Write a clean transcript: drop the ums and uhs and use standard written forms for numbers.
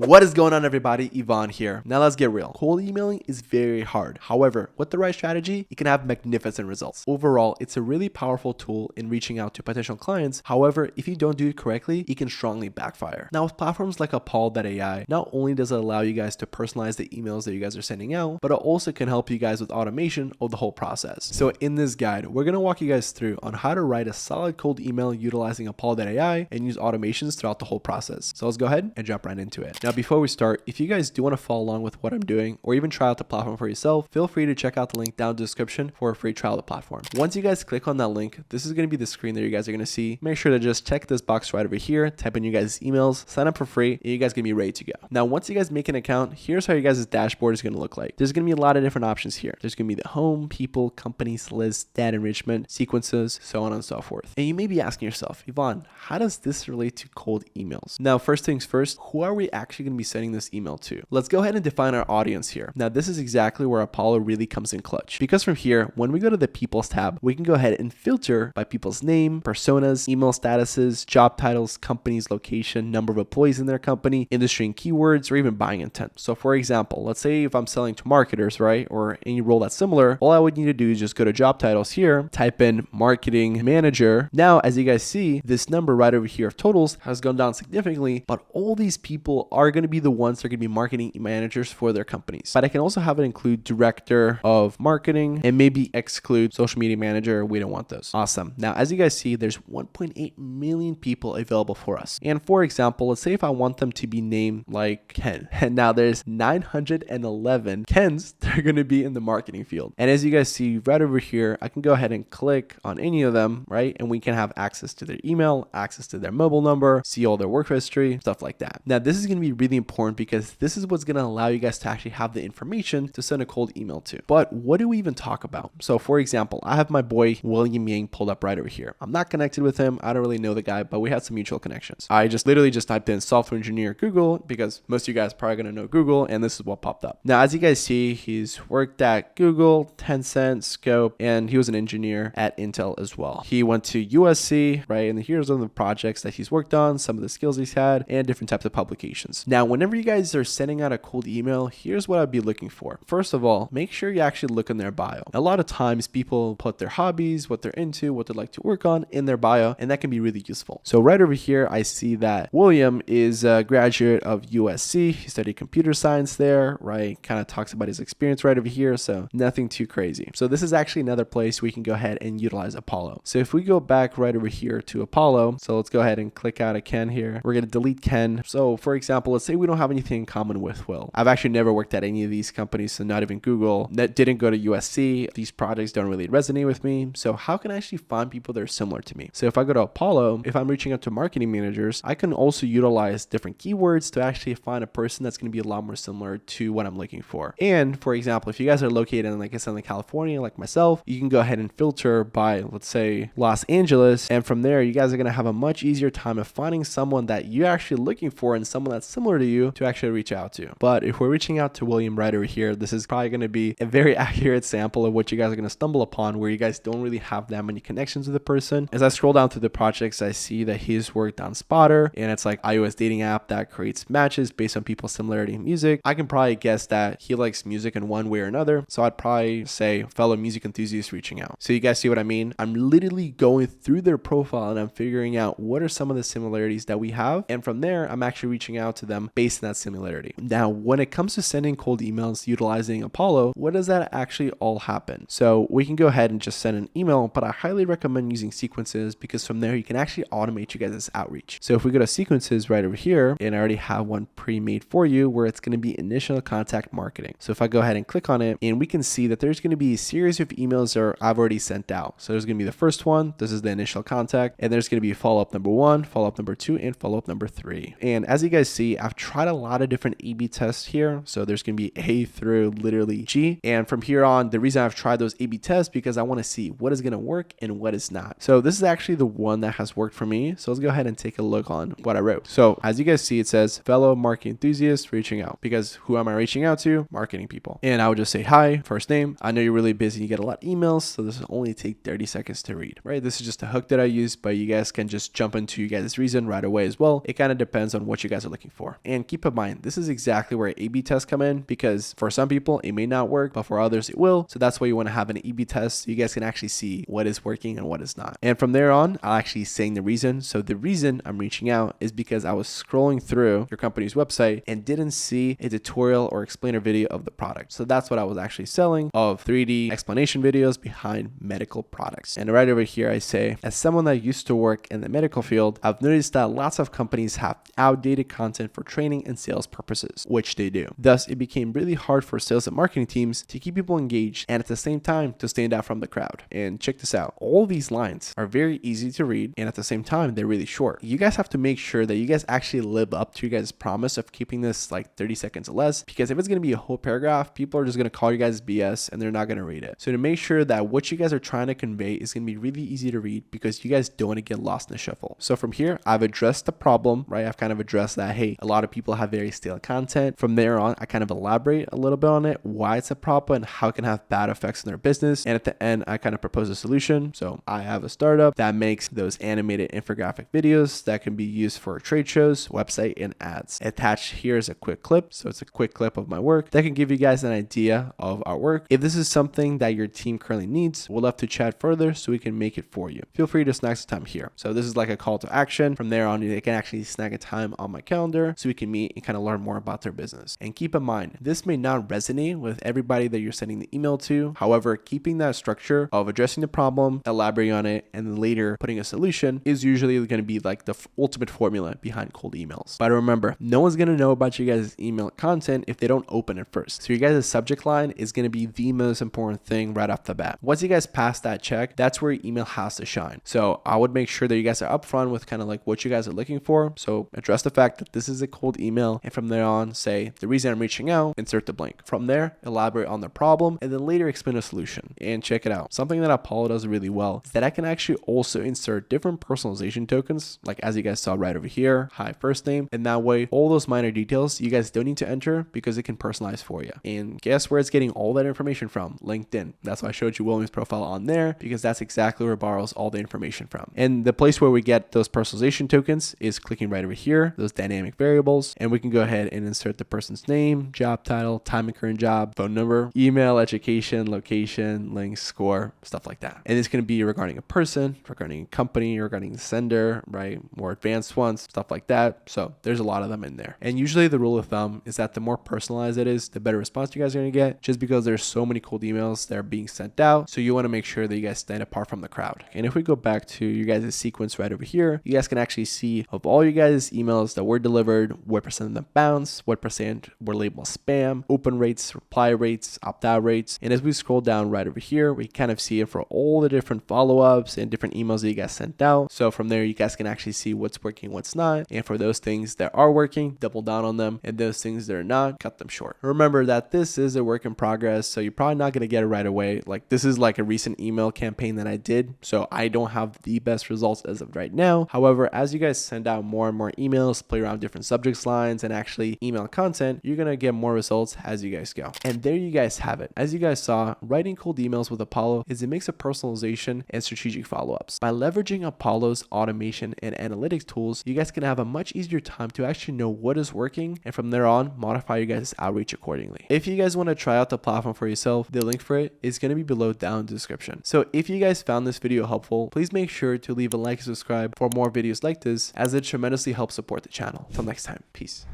What is going on, everybody? Yvonne here. Now let's get real. Cold emailing is very hard. However, with the right strategy, you can have magnificent results. Overall, it's a really powerful tool in reaching out to potential clients. However, if you don't do it correctly, it can strongly backfire. Now with platforms like Apollo.ai, not only does it allow you guys to personalize the emails that you guys are sending out, but it also can help you guys with automation of the whole process. So in this guide, we're going to walk you guys through on how to write a solid cold email utilizing Apollo.ai and use automations throughout the whole process. So let's go ahead and jump right into it. Now, before we start, if you guys do want to follow along with what I'm doing or even try out the platform for yourself, feel free to check out the link down in the description for a free trial of the platform. Once you guys click on that link, this is going to be the screen that you guys are going to see. Make sure to just check this box right over here, type in you guys' emails, sign up for free, and you guys can be ready to go. Now, once you guys make an account, here's how you guys' dashboard is going to look like. There's going to be a lot of different options here. There's going to be the home, people, companies, lists, data enrichment, sequences, so on and so forth. And you may be asking yourself, Yvonne, how does this relate to cold emails? Now, first things first, who are we actually going to be sending this email to? Let's go ahead and define our audience here. Now, this is exactly where Apollo really comes in clutch, because from here, when we go to the People's tab, we can go ahead and filter by people's name, personas, email statuses, job titles, company's location, number of employees in their company, industry and keywords, or even buying intent. So for example, let's say if I'm selling to marketers, right, or any role that's similar, all I would need to do is just go to job titles here, type in marketing manager. Now, as you guys see, this number right over here of totals has gone down significantly, but all these people are going to be the ones that are going to be marketing managers for their companies. But I can also have it include director of marketing and maybe exclude social media manager. We don't want those. Awesome. Now, as you guys see, there's 1.8 million people available for us. And for example, let's say if I want them to be named like Ken, and now there's 911 Kens that are going to be in the marketing field. And as you guys see right over here, I can go ahead and click on any of them, right? And we can have access to their email, access to their mobile number, see all their work history, stuff like that. Now, this is going to be really important because this is what's going to allow you guys to actually have the information to send a cold email to. But what do we even talk about? So for example, I have my boy William Yang pulled up right over here. I'm not connected with him. I don't really know the guy, but we had some mutual connections. I just literally just typed in software engineer Google because most of you guys are probably going to know Google, and this is what popped up. Now, as you guys see, he's worked at Google, Tencent, Scope, and he was an engineer at Intel as well. He went to USC, right? And here's some of the projects that he's worked on, some of the skills he's had, and different types of publications. Now, whenever you guys are sending out a cold email, here's what I'd be looking for. First of all, make sure you actually look in their bio. A lot of times people put their hobbies, what they're into, what they like to work on in their bio, and that can be really useful. So right over here, I see that William is a graduate of USC. He studied computer science there, right? Kind of talks about his experience right over here. So nothing too crazy. So this is actually another place we can go ahead and utilize Apollo. So if we go back right over here to Apollo, so let's go ahead and click out of Ken here. We're going to delete Ken. So for example, let's say we don't have anything in common with Will. I've actually never worked at any of these companies, so not even Google. That didn't go to USC. These projects don't really resonate with me. So how can I actually find people that are similar to me? So if I go to Apollo, if I'm reaching out to marketing managers, I can also utilize different keywords to actually find a person that's going to be a lot more similar to what I'm looking for. And for example, if you guys are located in, like I said, in California, like myself, you can go ahead and filter by, let's say, Los Angeles. And from there, you guys are going to have a much easier time of finding someone that you're actually looking for and someone that's similar to you to actually reach out to. But if we're reaching out to William right over here, this is probably going to be a very accurate sample of what you guys are going to stumble upon, where you guys don't really have that many connections with the person. As I scroll down through the projects, I see that he's worked on Spotter, and it's like iOS dating app that creates matches based on people's similarity in music. I can probably guess that he likes music in one way or another. So I'd probably say fellow music enthusiasts reaching out. So you guys see what I mean? I'm literally going through their profile and I'm figuring out what are some of the similarities that we have. And from there, I'm actually reaching out to them based on that similarity. Now, when it comes to sending cold emails utilizing Apollo, what does that actually all happen? So we can go ahead and just send an email, but I highly recommend using sequences because from there, you can actually automate you guys' outreach. So if we go to sequences right over here, and I already have one pre-made for you where it's going to be initial contact marketing. So if I go ahead and click on it, and we can see that there's going to be a series of emails that I've already sent out. So there's going to be the first one. This is the initial contact, and there's going to be follow-up number 1, follow-up number 2, and follow-up number 3. And as you guys see, I've tried a lot of different A/B tests here. So there's going to be A through literally G. And from here on, the reason I've tried those A/B tests because I want to see what is going to work and what is not. So this is actually the one that has worked for me. So let's go ahead and take a look on what I wrote. So as you guys see, it says fellow marketing enthusiasts reaching out, because who am I reaching out to? Marketing people. And I would just say hi, first name. I know you're really busy. You get a lot of emails. So this will only take 30 seconds to read, right? This is just a hook that I use, but you guys can just jump into you guys' reason right away as well. It kind of depends on what you guys are looking for. for. And keep in mind, this is exactly where A/B tests come in, because for some people it may not work, but for others it will. So that's why you want to have an A/B test so you guys can actually see what is working and what is not. And from there on, I'll actually saying the reason. So the reason I'm reaching out is because I was scrolling through your company's website and didn't see a tutorial or explainer video of the product. So that's what I was actually selling, of 3D explanation videos behind medical products. And right over here, I say, as someone that used to work in the medical field, I've noticed that lots of companies have outdated content for training and sales purposes, which they do. Thus, it became really hard for sales and marketing teams to keep people engaged and at the same time to stand out from the crowd. And check this out. All these lines are very easy to read, and at the same time, they're really short. You guys have to make sure that you guys actually live up to your guys' promise of keeping this like 30 seconds or less, because if it's going to be a whole paragraph, people are just going to call you guys BS and they're not going to read it. So to make sure that what you guys are trying to convey is going to be really easy to read, because you guys don't want to get lost in the shuffle. So from here, I've addressed the problem, right? I've kind of addressed that, hey, a lot of people have very stale content. From there on, I kind of elaborate a little bit on it, why it's a problem and how it can have bad effects in their business. And at the end, I kind of propose a solution. So I have a startup that makes those animated infographic videos that can be used for trade shows, website, and ads. Attached here is a quick clip. So it's a quick clip of my work that can give you guys an idea of our work. If this is something that your team currently needs, we'll love to chat further so we can make it for you. Feel free to snag some time here. So this is like a call to action. From there on, they can actually snag a time on my calendar so we can meet and kind of learn more about their business. And keep in mind, this may not resonate with everybody that you're sending the email to. However, keeping that structure of addressing the problem, elaborating on it, and then later putting a solution is usually going to be like the ultimate formula behind cold emails. But remember, no one's going to know about you guys' email content if they don't open it first. So your guys' subject line is going to be the most important thing right off the bat. Once you guys pass that check, that's where your email has to shine. So I would make sure that you guys are upfront with kind of like what you guys are looking for. So address the fact that this is a cold email, and from there on, say the reason I'm reaching out, insert the blank. From there, elaborate on the problem, and then later explain a solution. And check it out. Something that Apollo does really well is that I can actually also insert different personalization tokens, like as you guys saw right over here, hi first name, and that way all those minor details you guys don't need to enter because it can personalize for you. And guess where it's getting all that information from? LinkedIn. That's why I showed you William's profile on there, because that's exactly where it borrows all the information from. And the place where we get those personalization tokens is clicking right over here, those dynamic variables, and we can go ahead and insert the person's name, job title, time and current job, phone number, email, education, location, links, score, stuff like that. And it's going to be regarding a person, regarding a company, regarding the sender, right? More advanced ones, stuff like that. So there's a lot of them in there. And usually the rule of thumb is that the more personalized it is, the better response you guys are going to get, just because there's so many cold emails that are being sent out. So you want to make sure that you guys stand apart from the crowd. And if we go back to your guys' sequence right over here, you guys can actually see of all your guys' emails that were delivered, what percent of them bounced, what percent were labeled spam, open rates, reply rates, opt-out rates. And as we scroll down right over here, we kind of see it for all the different follow-ups and different emails that you guys sent out. So from there, you guys can actually see what's working, what's not. And for those things that are working, double down on them. And those things that are not, cut them short. Remember that this is a work in progress, so you're probably not going to get it right away. Like this is like a recent email campaign that I did, so I don't have the best results as of right now. However, as you guys send out more and more emails, play around different subject lines, and actually email content, you're going to get more results as you guys go. And there you guys have it. As you guys saw, writing cold emails with Apollo is a mix of personalization and strategic follow-ups. By leveraging Apollo's automation and analytics tools, you guys can have a much easier time to actually know what is working, and from there on, modify your guys' outreach accordingly. If you guys want to try out the platform for yourself, the link for it is going to be below down in the description. So if you guys found this video helpful, please make sure to leave a like and subscribe for more videos like this, as it tremendously helps support the channel. Till next time, peace.